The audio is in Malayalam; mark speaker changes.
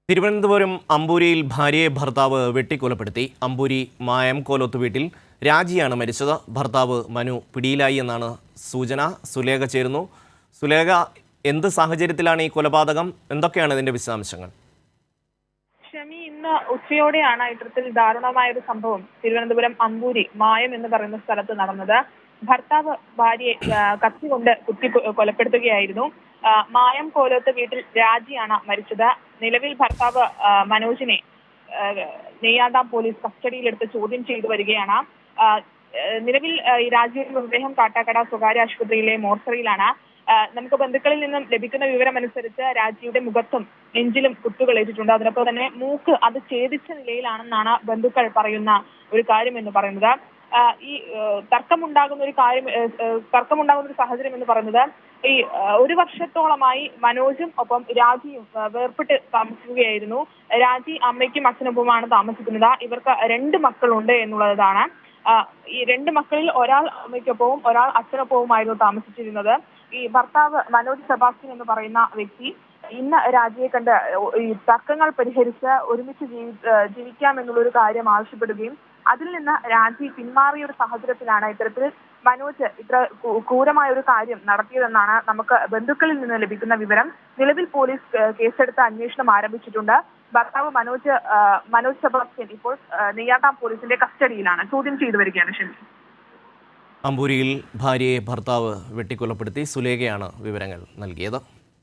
Speaker 1: തിരുവനന്തപുരം അമ്പൂരിയിൽ ഭാര്യയെ ഭർത്താവ് വെട്ടിക്കൊലപ്പെടുത്തി. അമ്പൂരി മായംകോലത്ത് വീട്ടിൽ രാജിയാണ് മരിച്ചത്. ഭർത്താവ് മനു പിടിയിലായി എന്നാണ് സൂചന. സുലേഖ ചേരുന്നു. സുലേഖ, എന്ത് സാഹചര്യത്തിലാണ് ഈ കൊലപാതകം? എന്തൊക്കെയാണ് ഇതിന്റെ വിശദാംശങ്ങൾ?
Speaker 2: ഷമി, ഇന്ന് ഉച്ചയോടെയാണ് ഇത്തരത്തിൽ ദാരുണമായ ഒരു സംഭവം തിരുവനന്തപുരം അമ്പൂരി മായം എന്ന് പറയുന്ന സ്ഥലത്ത് നടന്നത്. ഭർത്താവ് ഭാര്യയെ കത്തികൊണ്ട് കുത്തി കൊലപ്പെടുത്തുകയായിരുന്നു. മായം കോലത്ത് വീട്ടിൽ രാജിയാണ് മരിച്ചത്. നിലവിൽ ഭർത്താവ് മനോജിനെ നെയ്യാന്താം പോലീസ് കസ്റ്റഡിയിലെടുത്ത് ചോദ്യം ചെയ്തു വരികയാണ്. നിലവിൽ ഈ രാജിയുടെ മൃതദേഹം കാട്ടാക്കട സ്വകാര്യ ആശുപത്രിയിലെ മോർച്ചറിയിലാണ്. നമുക്ക് ബന്ധുക്കളിൽ നിന്നും ലഭിക്കുന്ന വിവരമനുസരിച്ച് രാജിയുടെ മുഖത്തും നെഞ്ചിലും കുത്തുകളേറ്റിട്ടുണ്ട്. അതിനൊപ്പം തന്നെ മൂക്ക് അത് ഛേദിച്ച നിലയിലാണെന്നാണ് ബന്ധുക്കൾ പറയുന്ന ഒരു കാര്യം എന്ന് പറയുന്നത്. ഈ തർക്കമുണ്ടാകുന്ന ഒരു സാഹചര്യം എന്ന് പറയുന്നത് ഈ ഒരു വർഷത്തോളമായി മനോജും ഒപ്പം രാജിയും വേർപെട്ട് താമസിക്കുകയായിരുന്നു. രാജി അമ്മയ്ക്കും അച്ഛനൊപ്പമാണ് താമസിക്കുന്നത്. ഇവർക്ക് 2 മക്കളുണ്ട് എന്നുള്ളതാണ്. ഈ 2 മക്കളിൽ ഒരാൾ അമ്മയ്ക്കൊപ്പവും ഒരാൾ അച്ഛനൊപ്പവുമായിരുന്നു താമസിച്ചിരുന്നത്. ഈ ഭർത്താവ് മനോജ് സെബാസ്റ്റ്യൻ എന്ന് പറയുന്ന വ്യക്തി ഇന്ന് രാജിയെ കണ്ട് ഈ തർക്കങ്ങൾ പരിഹരിച്ച് ഒരുമിച്ച് ജീവിക്കാമെന്നുള്ളൊരു കാര്യം ആവശ്യപ്പെടുകയും അതിൽ നിന്ന് രാജി പിന്മാറിയ ഒരു സാഹചര്യത്തിലാണ് ഇത്തരത്തിൽ മനോജ് ഇത്ര ക്രൂരമായ ഒരു കാര്യം നടത്തിയതെന്നാണ് നമുക്ക് ബന്ധുക്കളിൽ നിന്ന് ലഭിക്കുന്ന വിവരം. നിലവിൽ പോലീസ് കേസെടുത്ത് അന്വേഷണം ആരംഭിച്ചിട്ടുണ്ട്. ഭർത്താവ് മനോജ് സെബാസ്റ്റ്യൻ ഇപ്പോൾ നെയ്യാന്താം പോലീസിന്റെ കസ്റ്റഡിയിലാണ്. ചോദ്യം ചെയ്തു വരികയാണ്. ഷമി,
Speaker 1: അമ്പൂരിയിൽ ഭാര്യയെ ഭർത്താവ് വെട്ടിക്കൊലപ്പെടുത്തി. സുലേഖയാണ് വിവരങ്ങൾ നൽകിയത്.